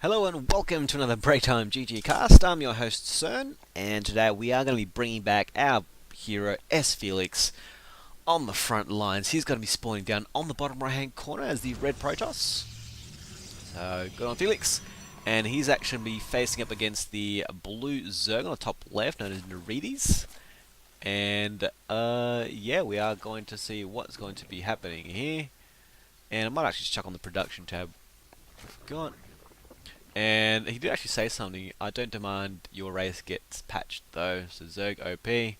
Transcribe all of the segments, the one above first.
Hello and welcome to another BreaktimeGG cast. I'm your host CERN, and today we are going to be bringing back our hero sFelix on the front lines. He's going to be spawning down on the bottom right hand corner as the red Protoss. So good on Felix. And he's actually going to be facing up against the blue Zerg on the top left, known as Nerides. And yeah, we are going to see what's going to be happening here. And I might actually just chuck on the production tab. I forgot. And he did actually say something. I don't demand your race gets patched though. So Zerg OP. Okay,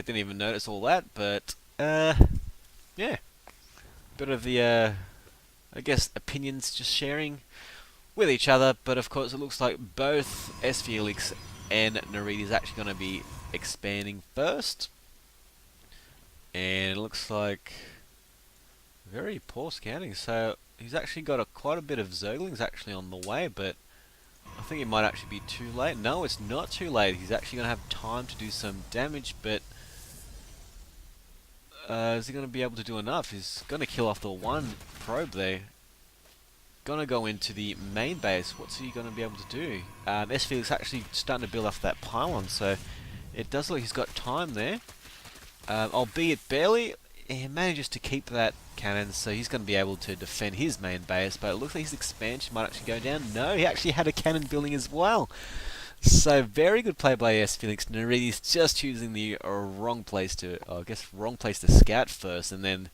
didn't even notice all that, but yeah, bit of the I guess opinions just sharing with each other. But of course, it looks like both sFelix and Nerides is actually going to be expanding first, and it looks like very poor scouting. So he's actually got quite a bit of Zerglings actually on the way, but I think it might actually be too late. No, it's not too late. He's actually going to have time to do some damage, but is he going to be able to do enough? He's going to kill off the one probe there. Going to go into the main base. What's he going to be able to do? sFelix actually starting to build off that pylon, so it does look like he's got time there. Albeit barely. He manages to keep that cannon, so he's going to be able to defend his main base, but it looks like his expansion might actually go down. No, he actually had a cannon building as well. So very good play by sFelix. Nerides just choosing the wrong place to, wrong place to scout first, and then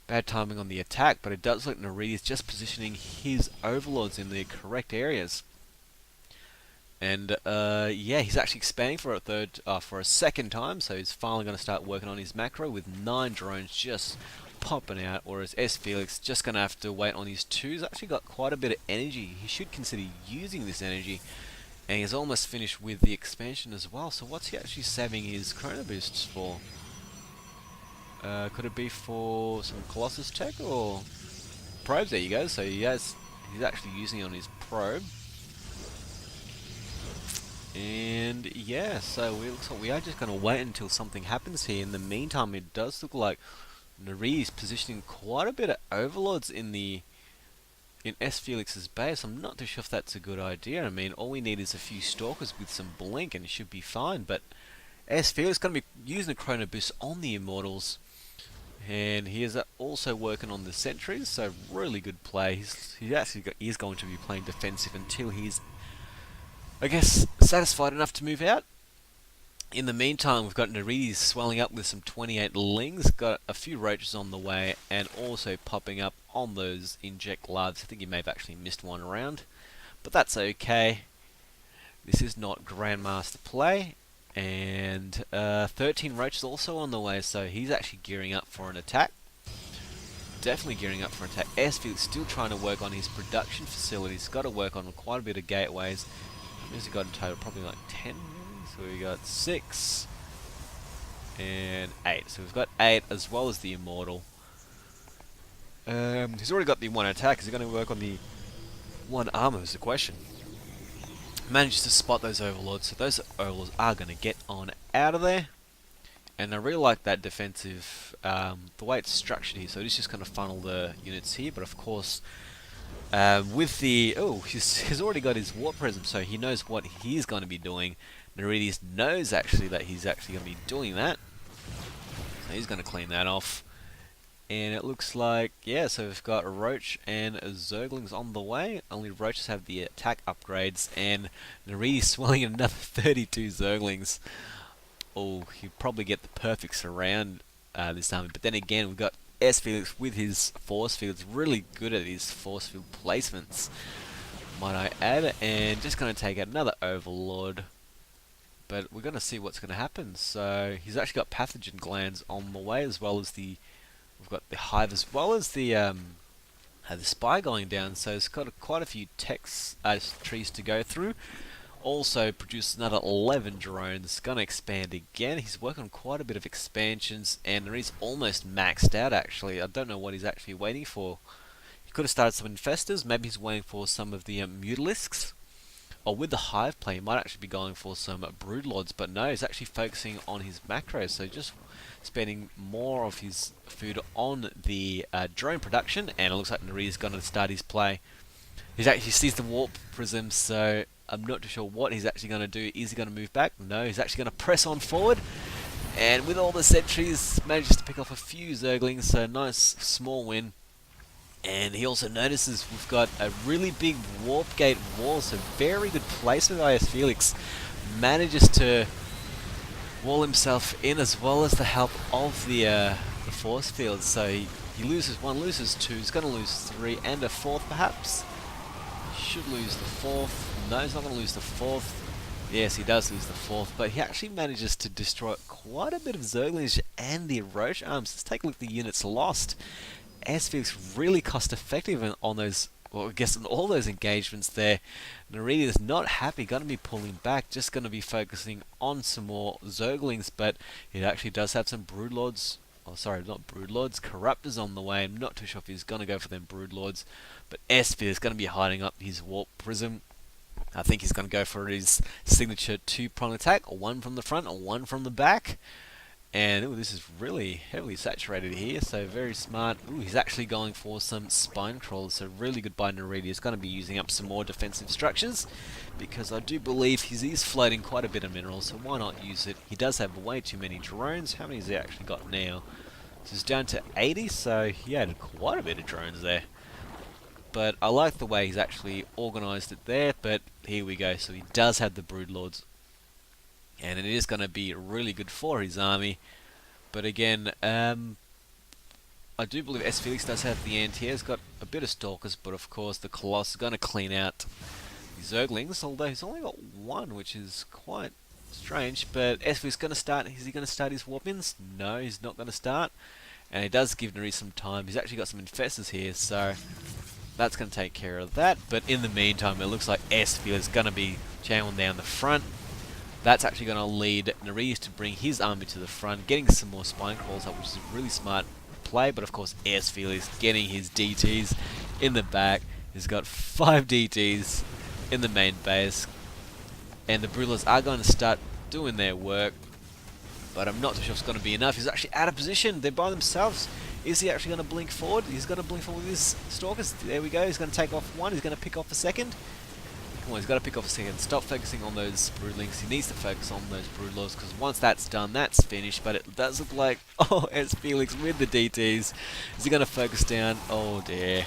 bad timing on the attack, but it does look like Nerides just positioning his overlords in the correct areas. And yeah, he's actually expanding for a second time, so he's finally going to start working on his macro with 9 drones just popping out, whereas sFelix just going to have to wait on his 2. He's actually got quite a bit of energy. He should consider using this energy, and he's almost finished with the expansion as well. So what's he actually saving his chrono boosts for? Could it be for some Colossus tech or probes? There you go. So he's actually using it on his probe. And yeah, so it looks like we are just going to wait until something happens here. In the meantime, it does look like Nerides is positioning quite a bit of overlords in sFelix's base. I'm not too sure if that's a good idea. I mean, all we need is a few stalkers with some blink and it should be fine. But sFelix is going to be using the chrono boost on the immortals, and he is also working on the sentries. So really good play. He's going to be playing defensive until he's, I guess, satisfied enough to move out. In the meantime, we've got Nerides swelling up with some 28 lings, got a few roaches on the way, and also popping up on those inject lards. I think he may have actually missed one round, but that's okay. This is not Grandmaster play, and 13 roaches also on the way, so he's actually gearing up for an attack. Definitely gearing up for an attack. sFelix still trying to work on his production facilities. Got to work on quite a bit of gateways. Where's he got in total? Probably like 10. So we got 6 and 8. So we've got 8 as well as the immortal. He's already got the 1 attack. Is he going to work on the 1 armor? Is the question. Manages to spot those overlords. So those overlords are going to get on out of there. And I really like that defensive, the way it's structured here. So it's just going to funnel the units here. But of course, with the he's already got his Warp Prism, so he knows what he's going to be doing. Nerides knows actually that he's actually going to be doing that, so he's going to clean that off. And it looks like, yeah, so we've got Roach and Zerglings on the way. Only Roaches have the attack upgrades, and Nerides swelling another 32 Zerglings. Oh, he'll probably get the perfect surround this time. But then again, we've got sFelix with his force field. It's really good at his force field placements, might I add. And just going to take out another overlord, but we're going to see what's going to happen. So he's actually got pathogen glands on the way, as well as we've got the hive, as well as the spy going down. So it's got quite a few trees to go through. Also produced another 11 drones. Gonna expand again. He's working on quite a bit of expansions, and he's almost maxed out actually. I don't know what he's actually waiting for. He could have started some infestors. Maybe he's waiting for some of the mutalisks. Or with the hive play, he might actually be going for some broodlords, but no, he's actually focusing on his macros. So just spending more of his food on the drone production, and it looks like Nerides is going to start his play. He sees the warp prism, so I'm not too sure what he's actually going to do. Is he going to move back? No, he's actually going to press on forward. And with all the sentries, manages to pick off a few Zerglings, so nice small win. And he also notices we've got a really big warp gate wall, so very good placement by sFelix. Manages to wall himself in as well as the help of the force field. So he loses one, loses two, he's going to lose three, and a fourth perhaps. Should lose the fourth. No, he's not going to lose the fourth. Yes, he does lose the fourth, but he actually manages to destroy quite a bit of Zerglings and the Roche arms. Let's take a look at the units lost. sFelix really cost effective on those, well, I guess on all those engagements there. Naredi is not happy, going to be pulling back, just going to be focusing on some more Zerglings, but it actually does have some Broodlords. Oh, sorry, not Broodlords, Corruptors on the way. I'm not too sure if he's going to go for them Broodlords, but sFelix is going to be hiding up his Warp Prism. I think he's going to go for his signature 2-prong attack, one from the front or one from the back. And ooh, this is really heavily saturated here, so very smart. Ooh, he's actually going for some spine crawlers, so really good by Naredi. He's going to be using up some more defensive structures, because I do believe he is floating quite a bit of minerals, so why not use it? He does have way too many drones. How many has he actually got now? So he's down to 80, so he added quite a bit of drones there. But I like the way he's actually organised it there, but here we go. So he does have the Broodlords, and it is going to be really good for his army. But again, I do believe sFelix does have the anti. He's got a bit of Stalkers, but of course the Colossus is going to clean out the Zerglings, although he's only got one, which is quite strange. But sFelix is going to start. Is he going to start his Warpins? No, he's not going to start. And he does give Naredi some time. He's actually got some Infestors here, so that's going to take care of that. But in the meantime, it looks like sFelix is going to be channeling down the front. That's actually going to lead Naredi to bring his army to the front, getting some more spine crawls up, which is a really smart play. But of course, sFelix getting his DTs in the back. He's got 5 DTs in the main base, and the Broodlords are going to start doing their work. But I'm not too sure if it's going to be enough. He's actually out of position. They're by themselves. Is he actually going to blink forward? He's going to blink forward with his Stalkers. There we go. He's going to take off one. He's going to pick off a second. Come on, he's got to pick off a second. Stop focusing on those Broodlings. He needs to focus on those Broodlords, because once that's done, that's finished. But it does look like, oh, sFelix with the DTs. Is he going to focus down? Oh dear.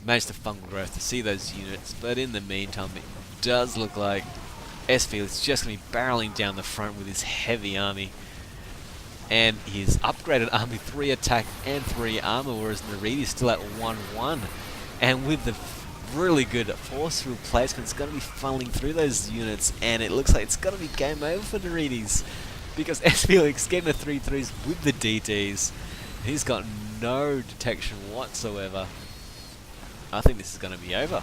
Managed to fungal growth to see those units. But in the meantime, it does look like sFelix is just going to be barreling down the front with his heavy army. And his upgraded army, 3 attack and 3 armor, whereas Naredi is still at 1-1. And with the really good force field placement, it's going to be funneling through those units, and it looks like it's going to be game over for Naredi's, because sFelix getting the 3-3s with the DTs. He's got no detection whatsoever. I think this is going to be over,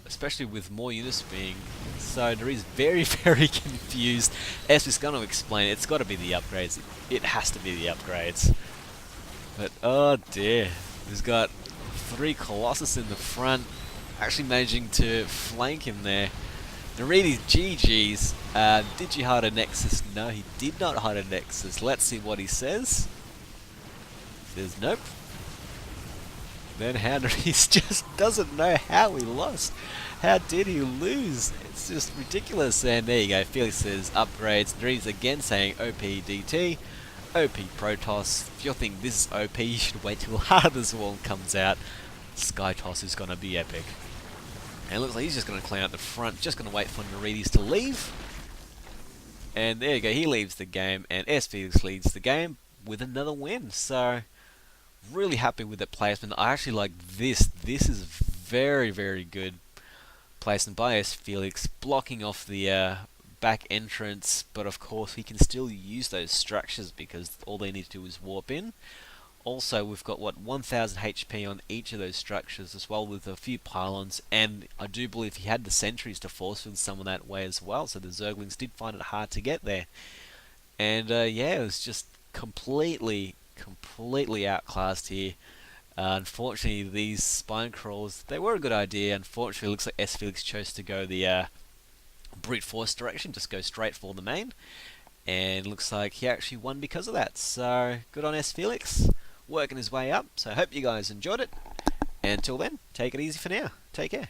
especially with more units being. So Naredi's very, very confused. sFelix going to explain it. It's got to be the upgrades. It has to be the upgrades. But oh dear, he's got 3 Colossus in the front, actually managing to flank him there. Naredi's GG's. Did you hide a Nexus? No, he did not hide a Nexus. Let's see what he says. Says nope. Then Naredi just doesn't know how he lost. How did he lose? It's just ridiculous. And there you go. Felix says upgrades. Naredi's again saying OP DT, OP Protoss. If you're thinking this is OP, you should wait till Hardest Wall comes out. Skytoss is going to be epic. And it looks like he's just going to clean out the front, just going to wait for Naredi's to leave. And there you go, he leaves the game, and sFelix leads the game with another win. So, really happy with that placement. I actually like this. This is very, very good placement by sFelix, blocking off the back entrance, but of course he can still use those structures because all they need to do is warp in. Also, we've got, what, 1000 HP on each of those structures, as well with a few pylons, and I do believe he had the sentries to force field some of that way as well, so the Zerglings did find it hard to get there. And yeah, it was just completely outclassed here. Unfortunately, these spine crawls, they were a good idea. Unfortunately, it looks like sFelix chose to go the brute force direction, just go straight for the main. And looks like he actually won because of that. So, good on sFelix, working his way up. So, I hope you guys enjoyed it. And until then, take it easy for now. Take care.